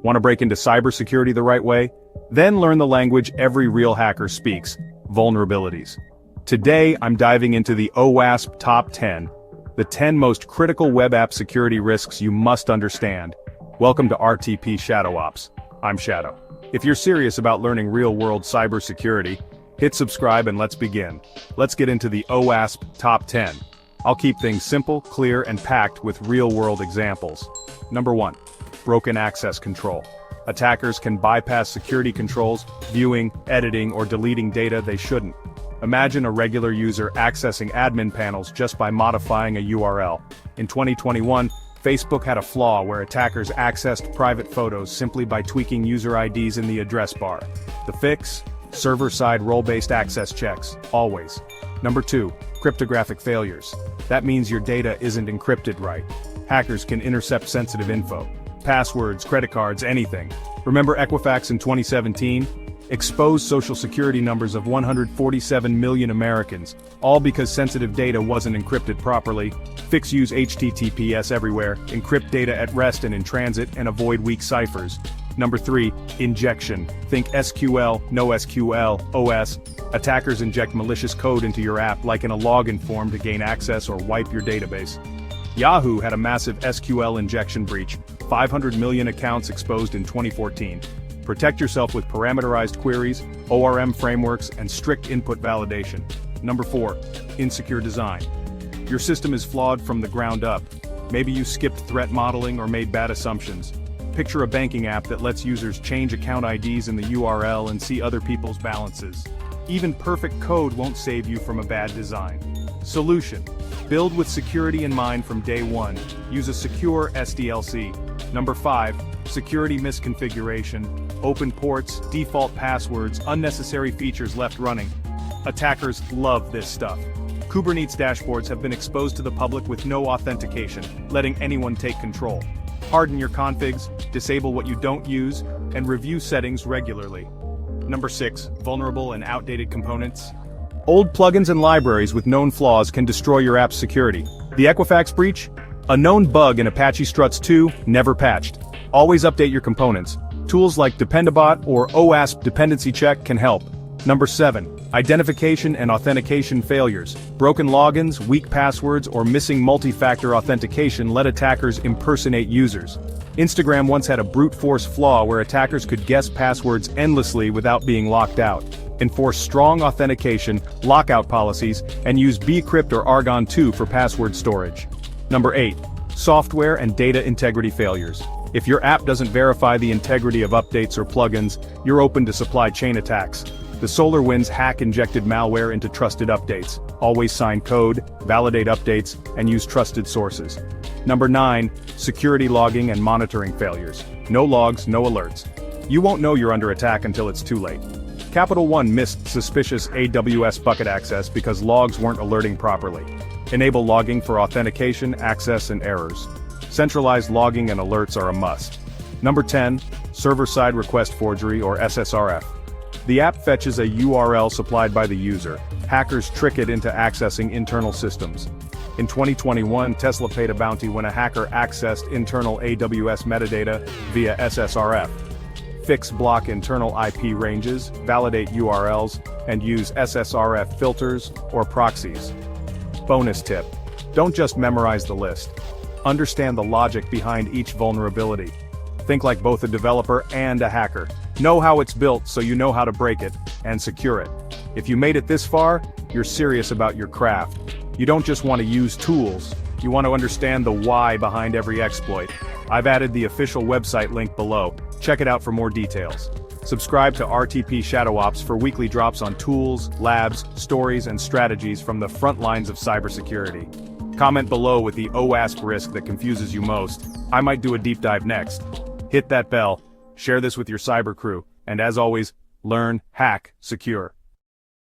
Want to break into cybersecurity the right way? Then learn the language every real hacker speaks: vulnerabilities. Today, I'm diving into the OWASP Top 10, the 10 most critical web app security risks you must understand. Welcome to RTP ShadowOps. I'm Shadow. If you're serious about learning real-world cybersecurity, hit subscribe and let's begin. Let's get into the OWASP Top 10. I'll keep things simple, clear, and packed with real-world examples. Number 1. Broken access control. Attackers can bypass security controls, viewing, editing, or deleting data they shouldn't. Imagine a regular user accessing admin panels just by modifying a URL. In 2021, Facebook had a flaw where attackers accessed private photos simply by tweaking user IDs in the address bar. The fix? Server-side role-based access checks, always. Number 2. Cryptographic failures. That means your data isn't encrypted right. Hackers can intercept sensitive info. Passwords, credit cards, anything. Remember Equifax in 2017? Exposed social security numbers of 147 million Americans, all because sensitive data wasn't encrypted properly. Fix: use HTTPS everywhere, encrypt data at rest and in transit, and avoid weak ciphers. Number 3. Injection. Think SQL, NoSQL, OS. Attackers inject malicious code into your app like in a login form to gain access or wipe your database. Yahoo had a massive SQL injection breach, 500 million accounts exposed in 2014. Protect yourself with parameterized queries, ORM frameworks, and strict input validation. Number 4. Insecure design. Your system is flawed from the ground up. Maybe you skipped threat modeling or made bad assumptions. Picture a banking app that lets users change account IDs in the URL and see other people's balances. Even perfect code won't save you from a bad design. Solution: build with security in mind from day one. Use a secure SDLC. Number 5. Security misconfiguration. Open ports, default passwords, unnecessary features left running. Attackers love this stuff. Kubernetes dashboards have been exposed to the public with no authentication, letting anyone take control. Harden your configs, disable what you don't use, and review settings regularly. Number 6. Vulnerable and outdated components. Old plugins and libraries with known flaws can destroy your app's security. The Equifax breach? A known bug in Apache Struts 2, never patched. Always update your components. Tools like Dependabot or OWASP Dependency Check can help. Number 7. Identification and authentication failures. Broken logins, weak passwords, or missing multi-factor authentication let attackers impersonate users. Instagram once had a brute force flaw where attackers could guess passwords endlessly without being locked out. Enforce strong authentication, lockout policies, and use bcrypt or Argon 2 for password storage. Number 8. Software and data integrity failures. If your app doesn't verify the integrity of updates or plugins, you're open to supply chain attacks. The SolarWinds hack injected malware into trusted updates. Always sign code, validate updates, and use trusted sources. Number 9. Security logging and monitoring failures. No logs, no alerts. You won't know you're under attack until it's too late. Capital One missed suspicious AWS bucket access because logs weren't alerting properly. Enable logging for authentication, access, and errors. Centralized logging and alerts are a must. Number 10. Server-side request forgery or SSRF. The app fetches a URL supplied by the user. Hackers trick it into accessing internal systems. In 2021, Tesla paid a bounty when a hacker accessed internal AWS metadata via SSRF. Fix: block internal IP ranges, validate URLs, and use SSRF filters or proxies. Bonus tip: don't just memorize the list. Understand the logic behind each vulnerability. Think like both a developer and a hacker. Know how it's built so you know how to break it and secure it. If you made it this far, you're serious about your craft. You don't just want to use tools, you want to understand the why behind every exploit. I've added the official website link below. Check it out for more details. Subscribe to RTP ShadowOps for weekly drops on tools, labs, stories, and strategies from the front lines of cybersecurity. Comment below with the OWASP risk that confuses you most. I might do a deep dive next. Hit that bell, share this with your cyber crew, and as always, learn, hack, secure.